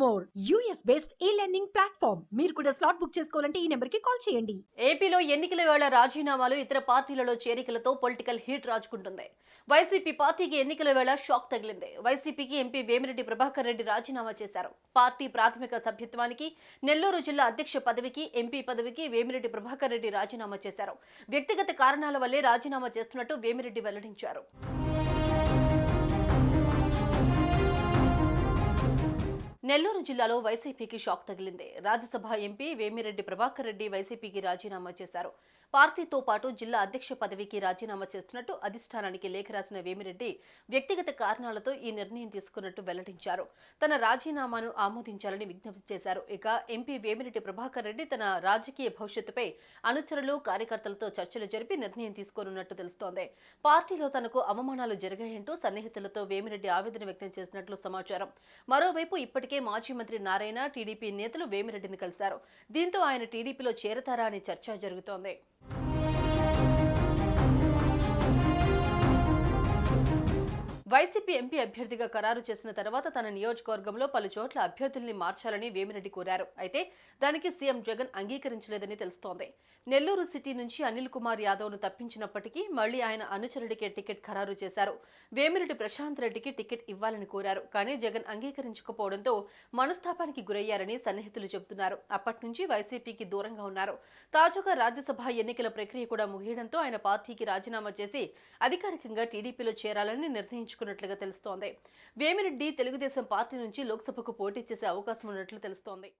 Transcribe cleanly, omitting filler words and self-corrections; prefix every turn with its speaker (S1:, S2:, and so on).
S1: More US based e-learning platform. మీరు కూడా slot book చేసుకోవాలంటే ఈ నెంబర్కి కాల్ చేయండి.
S2: ఏపీలో ఎన్నికల వేళ రాజీనామాలు, ఇతర పార్టీలలో చేరికలతో పొలిటికల్ హీట్ రాజుకుంటుంది. వైసీపీ పార్టీకి ఎన్నికల వేళ షాక్ తగిలింది. వైసీపీకి ఎంపీ వేమిరెడ్డి ప్రభాకర్ రెడ్డి రాజీనామా చేశారు. పార్టీ ప్రాథమిక సభ్యత్వానికి, నెల్లూరు జిల్లా అధ్యక్ష పదవికి, ఎంపీ పదవికి వేమిరెడ్డి ప్రభాకర్ రెడ్డి రాజీనామా చేశారు. వ్యక్తిగత కారణాల వల్లే రాజీనామా చేస్తున్నట్టు వేమిరెడ్డి వెల్లడించారు. నెల్లూరు జిల్లాలో వైసీపీకి షాక్ తగిలింది. రాజ్యసభ ఎంపీ వేమిరెడ్డి ప్రభాకర్ రెడ్డి వైసీపీకి రాజీనామా చేశారు. పార్టీతో పాటు జిల్లా అధ్యక్ష పదవికి రాజీనామా చేస్తున్నట్టు అధిష్టానానికి లేఖ రాసిన వేమిరెడ్డి వ్యక్తిగత కారణాలతో ఈ నిర్ణయం తీసుకున్నట్టు వెల్లడించారు. తన రాజీనామాను ఆమోదించాలని విజ్ఞప్తి చేశారు. ఇక ఎంపీ వేమిరెడ్డి ప్రభాకర్ రెడ్డి తన రాజకీయ భవిష్యత్తుపై అనుచరులు, కార్యకర్తలతో చర్చలు జరిపి నిర్ణయం తీసుకోనున్నట్టు తెలుస్తోంది. పార్టీలో తనకు అవమానాలు జరిగాయంటూ సన్నిహితులతో వేమిరెడ్డి ఆవేదన వ్యక్తం చేసినట్లు సమాచారం. మరోవైపు ఇప్పటికే మాజీ మంత్రి నారాయణ, టీడీపీ నేతలు వేమిరెడ్డిని కలిశారు. దీంతో ఆయన టీడీపీలో చేరతారా అని చర్చ జరుగుతోంది. వైసీపీ ఎంపీ అభ్యర్థిగా ఖరారు చేసిన తర్వాత తన నియోజకవర్గంలో పలు చోట్ల అభ్యర్థుల్ని మార్చాలని వేమిరెడ్డి కోరారు. అయితే దానికి సీఎం జగన్ అంగీకరించలేదని తెలుస్తోంది. నెల్లూరు సిటీ నుంచి అనిల్ కుమార్ యాదవ్ను తప్పించినప్పటికీ మళ్లీ ఆయన అనుచరుడికే టికెట్ ఖరారు చేశారు. వేమిరెడ్డి ప్రశాంత్ రెడ్డికి టికెట్ ఇవ్వాలని కోరారు. కానీ జగన్ అంగీకరించకపోవడంతో మనస్తాపానికి గురయ్యారని సన్నిహితులు చెబుతున్నారు. అప్పటి నుంచి వైసీపీకి దూరంగా ఉన్నారు. తాజాగా రాజ్యసభ ఎన్నికల ప్రక్రియ కూడా ముగియడంతో ఆయన పార్టీకి రాజీనామా చేసి అధికారికంగా టీడీపీలో చేరాలని నిర్ణయించుకున్నట్లుగా తెలుస్తోంది. వేమిరెడ్డి తెలుగుదేశం పార్టీ నుంచి లోక్సభకు పోటీ చేసే అవకాశం ఉన్నట్లు తెలుస్తోంది.